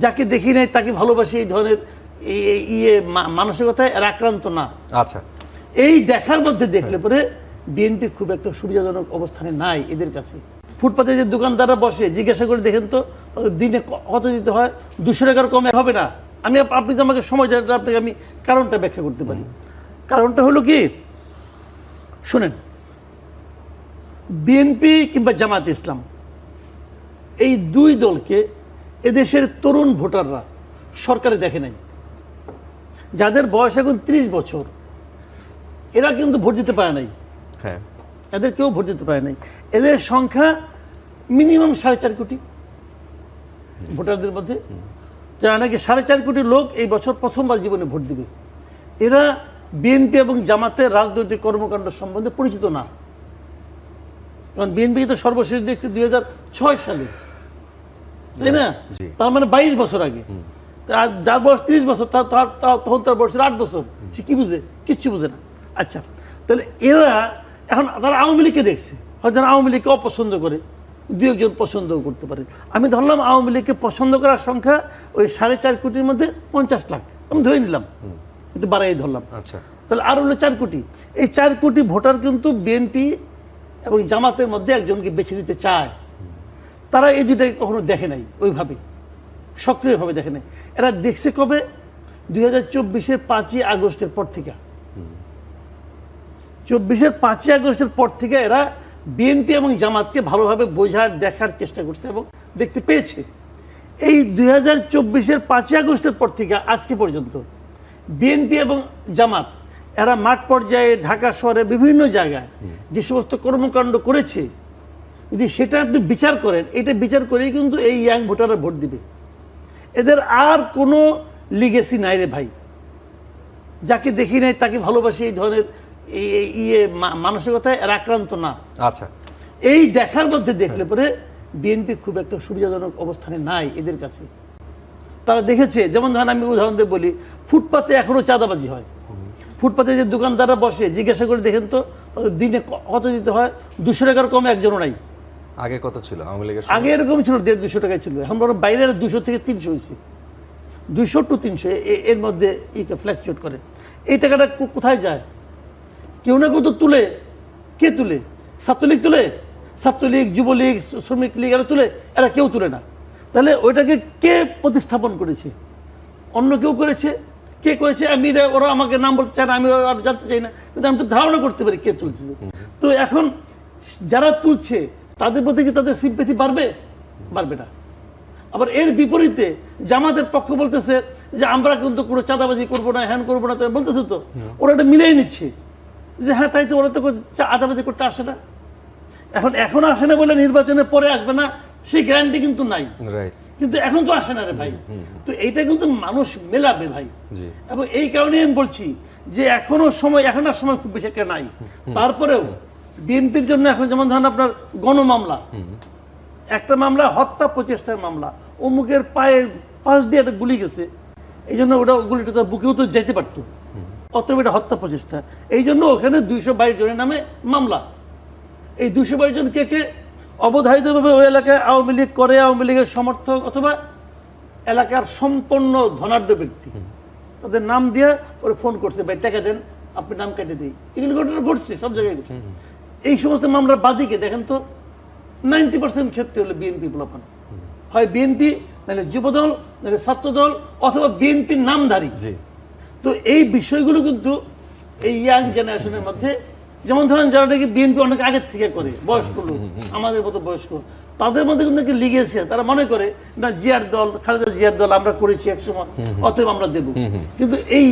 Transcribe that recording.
যাকে দেখি নাই তাকে ভালোবাসি, এই ধরনের মানসিকতায় এরা আক্রান্ত না। আচ্ছা, এই দেখার মধ্যে দেখলে পরে বিএনপি খুব একটা সুবিধাজনক অবস্থানে নাই এদের কাছে। ফুটপাতে যে দোকানদাররা বসে জিজ্ঞাসা করে দেখেন তো দিনে কত দিতে হয়, 200 টাকার কমে হবে না। আপনি তো আমাকে সময় দেন, আপনাকে আমি কারণটা ব্যাখ্যা করতে পারি। কারণটা হলো কি, শুনেন, বিএনপি কিংবা জামায়াতে ইসলাম এই দুই দলকে এদেশের তরুণ ভোটাররা সরকারে দেখে নাই। যাদের বয়স এখন 30 বছর, এরা কিন্তু ভোট দিতে পারে নাই। হ্যাঁ, এদের কেউ ভোট দিতে পারে নাই। এদের সংখ্যা মিনিমাম 4.5 কোটি ভোটারদের মধ্যে, যারা নাকি 4.5 কোটি লোক এই বছর প্রথমবার জীবনে ভোট দিবে। এরা বিএনপি এবং জামাতের রাজনৈতিক কর্মকাণ্ড সম্বন্ধে পরিচিত না। কারণ বিএনপি তো সর্বশেষ দেখছি 2006 সালে, তাই না? তার মানে 22 বছর আগে। যার বয়স 30 বছর, তখন তার বয়সের 8 বছর, সে কি বুঝে? কিচ্ছু বুঝে না। আচ্ছা, তাহলে এরা এখন তারা আওয়ামী লীগকে দেখছে, হয়তো আওয়ামী লীগকে অপছন্দ করে, 2-1 জন পছন্দও করতে পারে। আমি ধরলাম আওয়ামী লীগকে পছন্দ করার সংখ্যা ওই 4.5 কোটির মধ্যে 50 লাখ, আমি ধরে নিলাম, একটু বাড়াই ধরলাম। আচ্ছা, তাহলে আর হলো 4 কোটি। এই 4 কোটি ভোটার কিন্তু বিএনপি এবং জামাতের মধ্যে একজনকে বেছে নিতে চায়। তারা এই দুটাকে কখনো দেখে নাই, ওইভাবে সক্রিয়ভাবে দেখে নাই। এরা দেখছে কবে? 2024-এর 5ই আগস্টের পর থেকে। 24-এর 5ই আগস্টের পর থেকে এরা বিএনপি এবং জামাতকে ভালোভাবে বোঝার, দেখার চেষ্টা করছে এবং দেখতে পেয়েছে। এই 2024-এর 5ই আগস্টের পর থেকে আজকে পর্যন্ত বিএনপি এবং জামাত এরা মাঠ পর্যায়ে ঢাকা শহরে বিভিন্ন জায়গায় যে সমস্ত কর্মকাণ্ড করেছে, যদি সেটা আপনি বিচার করেন, এটা বিচার করেই কিন্তু এই ইয়াং ভোটাররা ভোট দিবে। এদের আর কোনো লিগেসি নাই রে ভাই। যাকে দেখি নাই তাকে ভালোবাসি, এই ধরনের মানসিকতায় এরা আক্রান্ত না। আচ্ছা, এই দেখার মধ্যে দেখলে পরে বিএনপি খুব একটা সুবিধাজনক অবস্থানে নাই এদের কাছে। তারা দেখেছে, যেমন ধরেন আমি উদাহরণ দিয়ে বলি, ফুটপাতে এখনো চাঁদাবাজি হয়। ফুটপাতে যে দোকানদাররা বসে জিজ্ঞাসা করে দেখেন তো দিনে কত দিতে হয়, 200 টাকার কমে একজনও নাই। আগে কত ছিল আওয়ামী লীগের? আগে এরকম ছিল, 150-200 টাকায় ছিল। এখন বড় বাইরের 200 থেকে 300 হয়েছে, 200 to 300 এর মধ্যে ফ্ল্যাকচুয়েট করে। এই টাকাটা কোথায় যায়? কেউ না কেউ তো তুলে। কে তুলে? ছাত্রলীগ তুলে, ছাত্রলীগ, যুবলীগ, শ্রমিক লীগ, এরা তুলে, এরা কেউ তুলে না। তাহলে ওইটাকে কে প্রতিস্থাপন করেছে? অন্য কেউ করেছে। কে করেছে? ওরা আমাকে নাম বলতে চায় না, আমি আর জানতে চাই না, কিন্তু আমি তো ধারণা করতে পারি কে তুলছে। তো এখন যারা তুলছে তাদের প্রতি কি তাদের সিম্প্যাথি বাড়বে? বাড়বে না। আবার এর বিপরীতে জামাতের পক্ষ বলতেছে যে আমরা কিন্তু কোনো চাঁদাবাজি করবো না, হ্যান করবো না, বলতেছে তো ওরা এটা মিলিয়ে নিচ্ছে যে হ্যাঁ তাই তো, ওরা তো চাঁদাবাজি করতে আসে না। এখন আসে না বলে নির্বাচনের পরে আসবে না সেই গ্যারান্টি কিন্তু নাই, কিন্তু এখন তো আসে না রে ভাই। তো এইটা কিন্তু মানুষ মেলাবে ভাই। এবং এই কারণে আমি বলছি যে এখন আর সময় খুব বেশি একটা নাই। তারপরেও বিএনপির জন্য এখন যেমন ধরেন আপনার গণমামলা, একটা মামলা হত্যা প্রচেষ্টার মামলা, অমুকের পায়ের পাশ দিয়ে একটা গুলি গেছে, এই জন্য ওটা গুলিটা তার বুকেও তো যেতে পারতো, অতএব এটা হত্যা প্রচেষ্টা। এই জন্য ওখানে 222 জনের নামে মামলা। এই 222 জন কে? অবধারিতভাবে ওই এলাকায় আওয়ামী লীগ করে, আওয়ামী লীগের সমর্থক অথবা এলাকার সম্পন্ন ধনাঢ্য ব্যক্তি। তাদের নাম দিয়ে ওরা ফোন করছে, ভাই টাকা দেন, আপনি নাম কেটে দিই। এগুলো ঘটনা ঘটছে, সব জায়গায় ঘটছে। এই সমস্ত মামলার বাদীকে দেখেন তো 90% ক্ষেত্রে হলো বিএনপি পোলাপান, হয় বিএনপি, নাহলে যুবদল, নাহলে ছাত্রদল, অথবা বিএনপির নামধারী। তো এই বিষয়গুলো কিন্তু এই ইয়াং জেনারেশনের মধ্যে, যেমন ধরেন যারা নাকি বিএনপি অনেক আগের থেকে করে, বয়স্ক লোক, আমাদের মতো বয়স্ক, তাদের মধ্যে কিন্তু নাকি লিগেছে। তারা মনে করে না জিয়ার দল, খালেদা জিয়ার দল আমরা করেছি একসময়, অতএব আমরা দেব। কিন্তু এই